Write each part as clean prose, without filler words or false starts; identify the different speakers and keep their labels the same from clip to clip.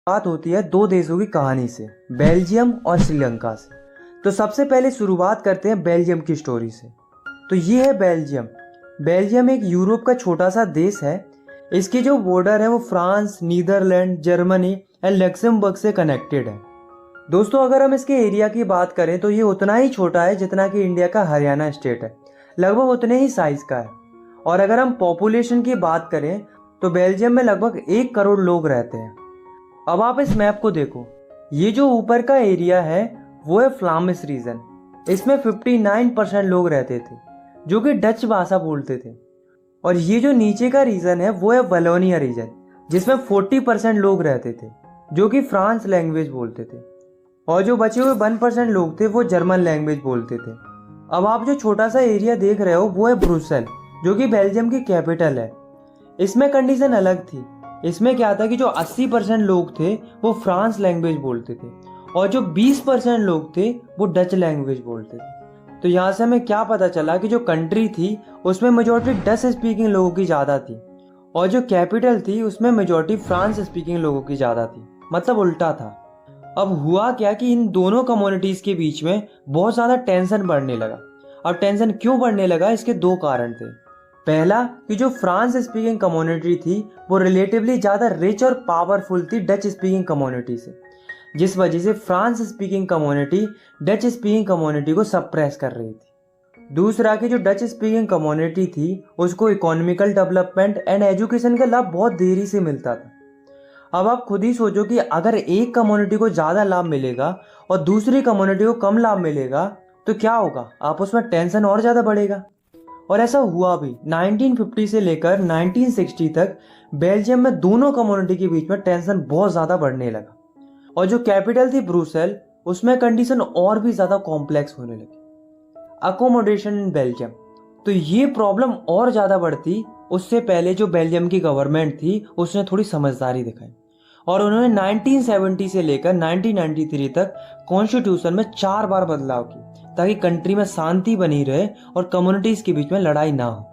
Speaker 1: बात होती है दो देशों की कहानी से, बेल्जियम और श्रीलंका से। तो सबसे पहले शुरुआत करते हैं बेल्जियम की स्टोरी से। तो ये है बेल्जियम। बेल्जियम एक यूरोप का छोटा सा देश है। इसकी जो बॉर्डर है वो France, Netherlands, Germany and Luxembourg से कनेक्टेड है। दोस्तों, अगर हम इसके एरिया की बात करें तो ये उतना ही छोटा है जितना कि इंडिया का हरियाणा स्टेट है, लगभग उतने ही साइज का है। और अगर हम पॉपुलेशन की बात करें तो बेल्जियम में लगभग 1 करोड़ लोग रहते हैं। अब आप इस मैप को देखो, ये जो ऊपर का एरिया है वो है फ्लामिश रीजन। इसमें 59% लोग रहते थे जो कि डच भाषा बोलते थे। और ये जो नीचे का रीजन है वो है वलोनिया रीजन, जिसमें 40% लोग रहते थे जो कि फ्रांस लैंग्वेज बोलते थे। और जो बचे हुए 1% लोग थे वो जर्मन लैंग्वेज बोलते थे। अब आप जो छोटा सा एरिया देख रहे हो वो है ब्रुसेल, जो कि बेल्जियम की कैपिटल है। इसमें कंडीशन अलग थी। इसमें क्या था कि जो 80% लोग थे वो फ्रांस लैंग्वेज बोलते थे और जो 20% लोग थे वो डच लैंग्वेज बोलते थे। तो यहाँ से हमें क्या पता चला कि जो कंट्री थी उसमें मेजॉरिटी डच स्पीकिंग लोगों की ज़्यादा थी और जो कैपिटल थी उसमें मेजॉरिटी फ्रांस स्पीकिंग लोगों की ज़्यादा थी, मतलब उल्टा था। अब हुआ क्या कि इन दोनों कम्युनिटीज़ के बीच में बहुत ज़्यादा टेंशन बढ़ने लगा। अब टेंशन क्यों बढ़ने लगा, इसके दो कारण थे। पहला कि जो फ्रांस स्पीकिंग कम्युनिटी थी वो रिलेटिवली ज़्यादा रिच और पावरफुल थी डच स्पीकिंग कम्युनिटी से, जिस वजह से France speaking community Dutch speaking community को सप्रेस कर रही थी। दूसरा कि जो डच स्पीकिंग कम्युनिटी थी उसको इकोनॉमिकल डेवलपमेंट एंड एजुकेशन का लाभ बहुत देरी से मिलता था। अब आप खुद ही सोचो कि अगर एक कम्युनिटी को ज़्यादा लाभ मिलेगा और दूसरी कम्युनिटी को कम लाभ मिलेगा तो क्या होगा, आप उसमें टेंशन और ज़्यादा बढ़ेगा। और ऐसा हुआ भी। 1950 से लेकर 1960 तक बेल्जियम में दोनों कम्युनिटी के बीच में टेंशन बहुत ज़्यादा बढ़ने लगा। और जो कैपिटल थी ब्रुसेल, उसमें कंडीशन और भी ज़्यादा कॉम्प्लेक्स होने लगी। अकोमोडेशन इन बेल्जियम, तो ये प्रॉब्लम और ज़्यादा बढ़ती। उससे पहले जो बेल्जियम की गवर्नमेंट थी उसने थोड़ी समझदारी दिखाई और उन्होंने 1970 से लेकर 1993 तक कॉन्स्टिट्यूशन में 4 बार बदलाव किए ताकि कंट्री में शांति बनी रहे और कम्युनिटीज के बीच में लड़ाई ना हो।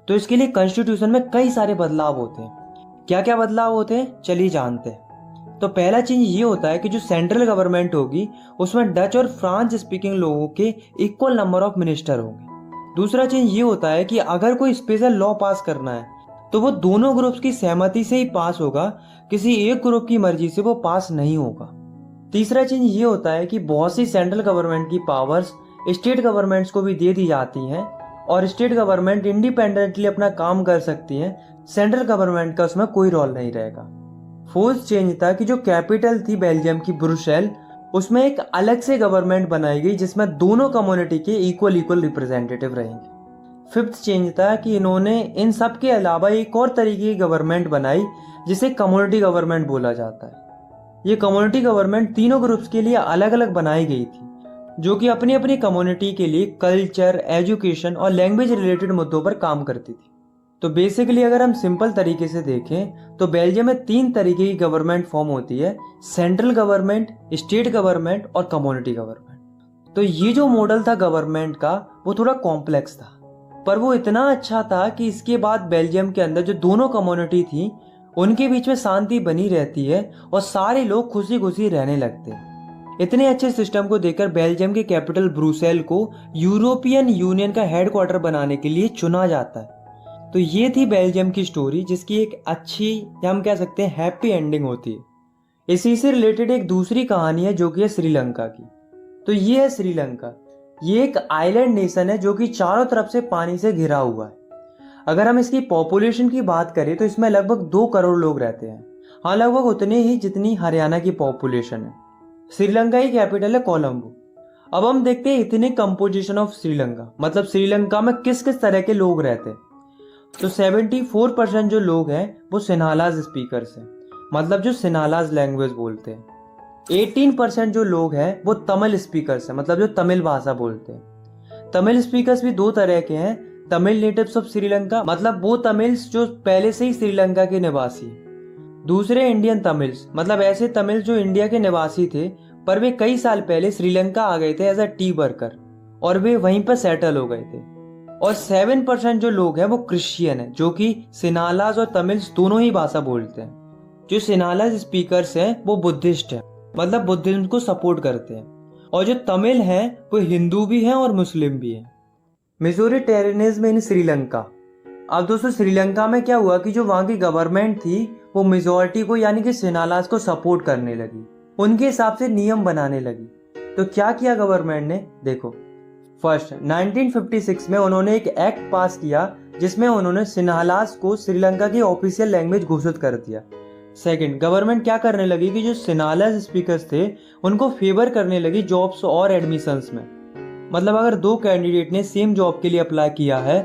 Speaker 1: तो इसके लिए कॉन्स्टिट्यूशन में कई सारे बदलाव होते हैं। क्या क्या बदलाव होते हैं, चलिए जानते हैं। तो पहला चीज ये होता है कि जो सेंट्रल गवर्नमेंट होगी उसमें डच और फ्रांस स्पीकिंग लोगों के इक्वल नंबर ऑफ मिनिस्टर होंगे। दूसरा चीज ये होता है कि अगर कोई स्पेशल लॉ पास करना है तो वो दोनों ग्रुप्स की सहमति से ही पास होगा, किसी एक ग्रुप की मर्जी से वो पास नहीं होगा। तीसरा चीज ये होता है कि बहुत सी सेंट्रल गवर्नमेंट की पावर्स स्टेट गवर्नमेंट्स को भी दे दी जाती हैं और स्टेट गवर्नमेंट इंडिपेंडेंटली अपना काम कर सकती हैं। सेंट्रल गवर्नमेंट का उसमें कोई रोल नहीं रहेगा। फोर्थ चेंज था कि जो कैपिटल थी बेल्जियम की ब्रुसेल, उसमें एक अलग से गवर्नमेंट बनाई गई जिसमें दोनों कम्युनिटी के इक्वल रिप्रेजेंटेटिव रहेंगे। फिफ्थ चेंज था कि इन्होंने इन सब के अलावा एक और तरीके की गवर्नमेंट बनाई जिसे कम्युनिटी गवर्नमेंट बोला जाता है। ये कम्युनिटी गवर्नमेंट तीनों ग्रुप्स के लिए अलग अलग बनाई गई थी जो कि अपनी अपनी कम्युनिटी के लिए कल्चर, एजुकेशन और लैंग्वेज रिलेटेड मुद्दों पर काम करती थी। तो बेसिकली अगर हम सिंपल तरीके से देखें तो बेल्जियम में 3 तरीके की गवर्नमेंट फॉर्म होती है, सेंट्रल गवर्नमेंट, स्टेट गवर्नमेंट और कम्युनिटी गवर्नमेंट। तो ये जो मॉडल था गवर्नमेंट का वो थोड़ा कॉम्प्लेक्स था, पर वो इतना अच्छा था कि इसके बाद बेल्जियम के अंदर जो दोनों कम्युनिटी थी उनके बीच में शांति बनी रहती है और सारे लोग खुशी खुशी रहने लगते हैं। इतने अच्छे सिस्टम को देखकर बेल्जियम के कैपिटल ब्रुसेल को यूरोपियन यूनियन का हेडक्वार्टर बनाने के लिए चुना जाता है। तो ये थी बेल्जियम की स्टोरी, जिसकी एक अच्छी या हम कह सकते हैं हैप्पी एंडिंग होती है। इसी से रिलेटेड एक दूसरी कहानी है जो कि है श्रीलंका की। तो ये है श्रीलंका। ये एक आइलैंड नेशन है जो कि चारों तरफ से पानी से घिरा हुआ है। अगर हम इसकी पॉपुलेशन की बात करें तो इसमें लगभग 2 करोड़ लोग रहते हैं। हाँ, लगभग उतने ही जितनी हरियाणा की पॉपुलेशन है। श्रीलंका की कैपिटल है कोलंबो। अब हम देखते हैं इतने कंपोजिशन ऑफ श्रीलंका, मतलब श्रीलंका में किस किस तरह के लोग रहते हैं। तो 74% जो लोग हैं वो सिन्हालाज स्पीकर्स हैं, मतलब जो सिन्हालाज लैंग्वेज बोलते हैं। 18% जो लोग हैं वो तमिल स्पीकर्स हैं, मतलब जो तमिल भाषा बोलते हैं। तमिल स्पीकर्स भी 2 तरह के हैं, तमिल नेटिव्स ऑफ श्रीलंका, मतलब वो तमिल्स जो पहले से ही श्रीलंका के निवासी। दूसरे इंडियन तमिल्स, मतलब ऐसे तमिल जो इंडिया के निवासी थे पर वे कई साल पहले श्रीलंका आ गए थे एज अ टी वर्कर और वे वहीं पर सेटल हो गए थे। और 7% जो लोग हैं वो क्रिश्चियन है, जो कि सिन्हालाज और तमिल्स दोनों ही भाषा बोलते हैं। जो सिनाला स्पीकर्स हैं वो बुद्धिस्ट हैं, मतलब बुद्धिज्म को सपोर्ट करते हैं, और जो तमिल हैं वो हिंदू भी हैं और मुस्लिम भी हैं। मेजोरिटेरियनिज्म इन श्रीलंका। अब दोस्तों श्रीलंका में क्या हुआ कि जो वहाँ की गवर्नमेंट थी वो मेजोरिटी को यानी कि सिनालास को सपोर्ट करने लगी, उनके हिसाब से नियम बनाने लगी। तो क्या किया गवर्नमेंट ने, देखो, फर्स्ट 1956 में उन्होंने एक एक्ट पास किया जिसमें उन्होंने सिनालास को श्रीलंका की ऑफिशियल लैंग्वेज घोषित कर दिया। सेकंड, गवर्नमेंट क्या करने लगी कि जो सिनालास स्पीकर्स थे उनको फेवर करने लगी जॉब्स और एडमिशंस में। मतलब अगर दो कैंडिडेट ने सेम जॉब के लिए अप्लाई किया है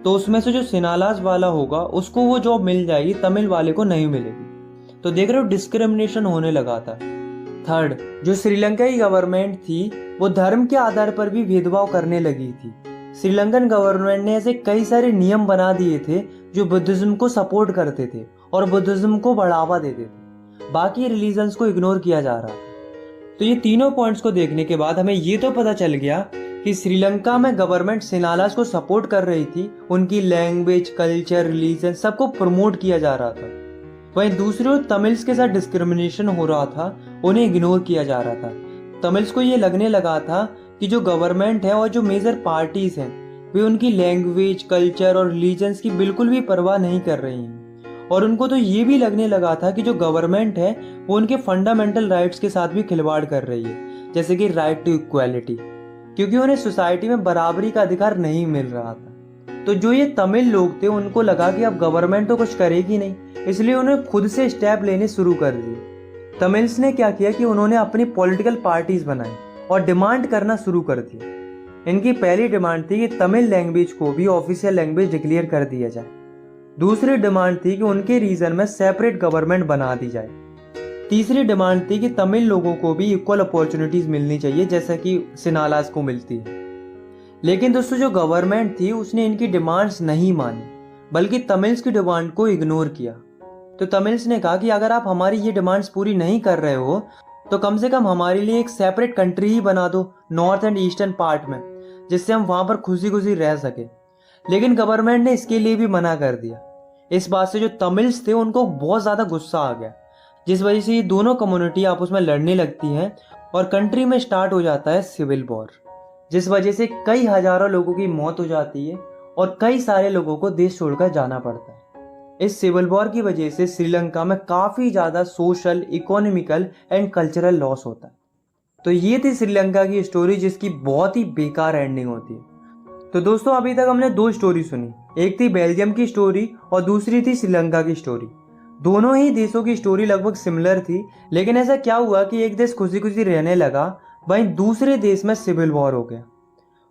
Speaker 1: तो उसमें से जो सिनालास वाला होगा उसको वो जॉब मिल जाएगी, तमिल वाले को नहीं मिलेगी। तो देख रहे हो डिस्क्रिमिनेशन होने लगा था। थर्ड, जो श्रीलंका की गवर्नमेंट थी वो धर्म के आधार पर भी भेदभाव करने लगी थी। श्रीलंकन गवर्नमेंट ने ऐसे कई सारे नियम बना दिए थे जो बुद्धिज्म को सपोर्ट करते थे और बुद्धिज्म को बढ़ावा देते थे, बाकी रिलीजन्स को इग्नोर किया जा रहा था। तो ये तीनों पॉइंट्स को देखने के बाद हमें ये तो पता चल गया कि श्रीलंका में गवर्नमेंट सिनालास को सपोर्ट कर रही थी, उनकी लैंग्वेज, कल्चर, रिलीजन सबको प्रमोट किया जा रहा था। वहीं दूसरी ओर तमिल्स के साथ डिस्क्रिमिनेशन हो रहा था, उन्हें इग्नोर किया जा रहा था। तमिल्स को ये लगने लगा था कि जो गवर्नमेंट है और जो मेजर पार्टीज हैं वे उनकी लैंग्वेज, कल्चर और रिलीजन्स की बिल्कुल भी परवाह नहीं कर रही हैं, और उनको तो ये भी लगने लगा था कि जो गवर्नमेंट है वो उनके फंडामेंटल राइट्स के साथ भी खिलवाड़ कर रही है, जैसे कि राइट टू इक्वालिटी, क्योंकि उन्हें सोसाइटी में बराबरी का अधिकार नहीं मिल रहा था। तो जो ये तमिल लोग थे उनको लगा कि अब गवर्नमेंट तो कुछ करेगी नहीं, इसलिए उन्हें खुद से स्टेप लेने शुरू कर दिए। तमिल्स ने क्या किया कि उन्होंने अपनी पॉलिटिकल पार्टीज बनाई और डिमांड करना शुरू कर दिया। इनकी पहली डिमांड थी कि तमिल लैंग्वेज को भी ऑफिशियल लैंग्वेज डिक्लेयर कर दिया जाए। दूसरी डिमांड थी कि उनके रीजन में सेपरेट गवर्नमेंट बना दी जाए। तीसरी डिमांड थी कि तमिल लोगों को भी इक्वल अपॉर्चुनिटीज मिलनी चाहिए जैसा कि सिनालास को मिलती है। लेकिन दोस्तों जो गवर्नमेंट थी उसने इनकी डिमांड्स नहीं मानी, बल्कि तमिल्स की डिमांड को इग्नोर किया। तो तमिल्स ने कहा कि अगर आप हमारी ये डिमांड्स पूरी नहीं कर रहे हो तो कम से कम हमारे लिए एक सेपरेट कंट्री ही बना दो नॉर्थ एंड ईस्टर्न पार्ट में, जिससे हम वहां पर खुशी खुशी रह सके। लेकिन गवर्नमेंट ने इसके लिए भी मना कर दिया। इस बात से जो तमिल्स थे उनको बहुत ज्यादा गुस्सा आ गया, जिस वजह से ये दोनों कम्युनिटी आपस में लड़ने लगती हैं और कंट्री में स्टार्ट हो जाता है सिविल वॉर, जिस वजह से कई हजारों लोगों की मौत हो जाती है और कई सारे लोगों को देश छोड़कर जाना पड़ता है। इस सिविल वॉर की वजह से श्रीलंका में काफी ज्यादा social, economical and cultural loss होता है। तो ये थी श्रीलंका की स्टोरी जिसकी बहुत ही बेकार एंडिंग होती है। तो दोस्तों अभी तक हमने दो स्टोरी सुनी, एक थी बेल्जियम की स्टोरी और दूसरी थी श्रीलंका की स्टोरी। दोनों ही देशों की स्टोरी लगभग सिमिलर थी, लेकिन ऐसा क्या हुआ कि एक देश खुशी खुशी रहने लगा, वहीं दूसरे देश में सिविल वॉर हो गया।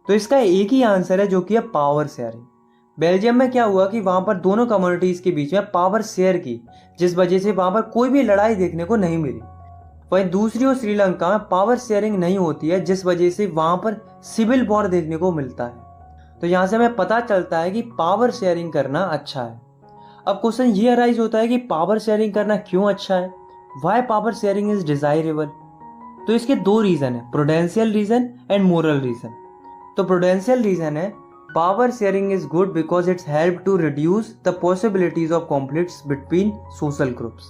Speaker 1: तो इसका एक ही आंसर है जो कि है पावर शेयरिंग। बेल्जियम में क्या हुआ कि वहां पर दोनों कम्युनिटीज के बीच में पावर शेयर की, जिस वजह से वहां पर कोई भी लड़ाई देखने को नहीं मिली। वहीं दूसरी ओर श्रीलंका में पावर शेयरिंग नहीं होती है, जिस वजह से वहां पर सिविल वॉर देखने को मिलता है। तो यहाँ से हमें पता चलता है कि पावर शेयरिंग करना अच्छा है। अब क्वेश्चन ये अराइज होता है कि पावर शेयरिंग करना क्यों अच्छा है, why power sharing is desirable. तो इसके दो रीजन है, prudential reason and moral reason. तो प्रूडेंशियल रीजन है power sharing is good because it's help to reduce the possibilities of conflicts between social groups.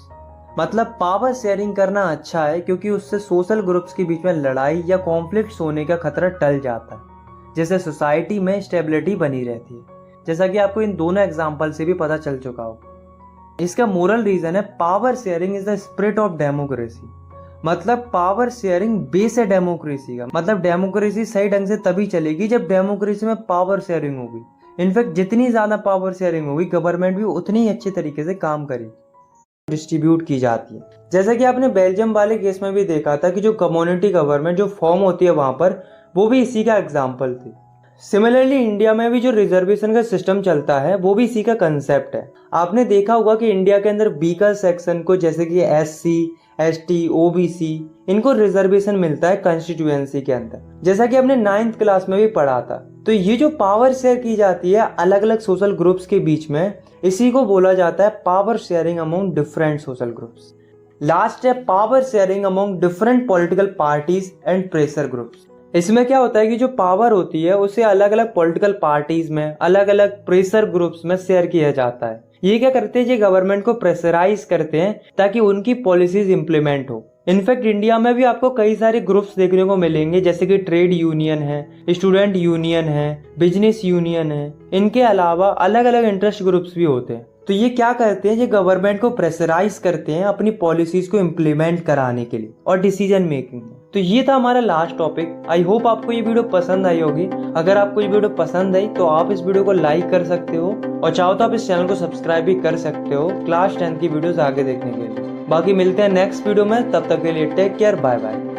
Speaker 1: मतलब पावर शेयरिंग करना अच्छा है क्योंकि उससे सोशल ग्रुप्स के बीच में लड़ाई या कॉन्फ्लिक्ट्स होने का खतरा टल जाता है, जिससे सोसाइटी में स्टेबिलिटी बनी रहती है, जैसा कि आपको इन दोनों एग्जाम्पल से भी पता चल चुका हो। इसका मोरल रीजन है power sharing is the spirit of democracy. मतलब पावर शेयरिंग बेस है डेमोक्रेसी का। मतलब डेमोक्रेसी सही ढंग से तभी चलेगी जब डेमोक्रेसी में पावर शेयरिंग होगी। इनफैक्ट जितनी ज्यादा पावर शेयरिंग होगी गवर्नमेंट भी उतनी ही अच्छे तरीके से काम करेगी, डिस्ट्रीब्यूट की जाती है। जैसा कि आपने बेल्जियम वाले केस में भी देखा था कि जो कम्युनिटी गवर्नमेंट जो फॉर्म होती है वहां पर, वो भी इसी का एग्जाम्पल थी। सिमिलरली इंडिया में भी जो रिजर्वेशन का सिस्टम चलता है वो भी इसी का कंसेप्ट है। आपने देखा होगा कि इंडिया के अंदर वीकर सेक्शन को, जैसे कि SC, ST, OBC, इनको रिजर्वेशन मिलता है कॉन्स्टिट्यूएंसी के अंदर, जैसा कि हमने 9th क्लास में भी पढ़ा था। तो ये जो पावर शेयर की जाती है अलग अलग सोशल ग्रुप्स के बीच में, इसी को बोला जाता है power sharing among different social groups. Last है power sharing among different political parties and pressure groups. इसमें क्या होता है कि जो पावर होती है उसे अलग अलग पॉलिटिकल पार्टीज में, अलग अलग प्रेशर ग्रुप्स में शेयर किया जाता है। ये क्या करते हैं, ये गवर्नमेंट को प्रेशराइज करते हैं ताकि उनकी पॉलिसीज इंप्लीमेंट हो। इनफैक्ट इंडिया में भी आपको कई सारे ग्रुप्स देखने को मिलेंगे, जैसे कि ट्रेड यूनियन है, स्टूडेंट यूनियन है, बिजनेस यूनियन है। इनके अलावा अलग अलग इंटरेस्ट ग्रुप्स भी होते हैं। तो ये क्या करते हैं, ये गवर्नमेंट को प्रेशराइज करते हैं अपनी पॉलिसीज को इम्प्लीमेंट कराने के लिए और डिसीजन मेकिंग में। तो ये था हमारा लास्ट टॉपिक। आई होप आपको ये वीडियो पसंद आई होगी। अगर आपको ये वीडियो पसंद आई तो आप इस वीडियो को लाइक कर सकते हो और चाहो तो आप इस चैनल को सब्सक्राइब भी कर सकते हो क्लास 10 की वीडियोस आगे देखने के लिए। बाकी मिलते हैं नेक्स्ट वीडियो में, तब तक के लिए टेक केयर, बाय बाय।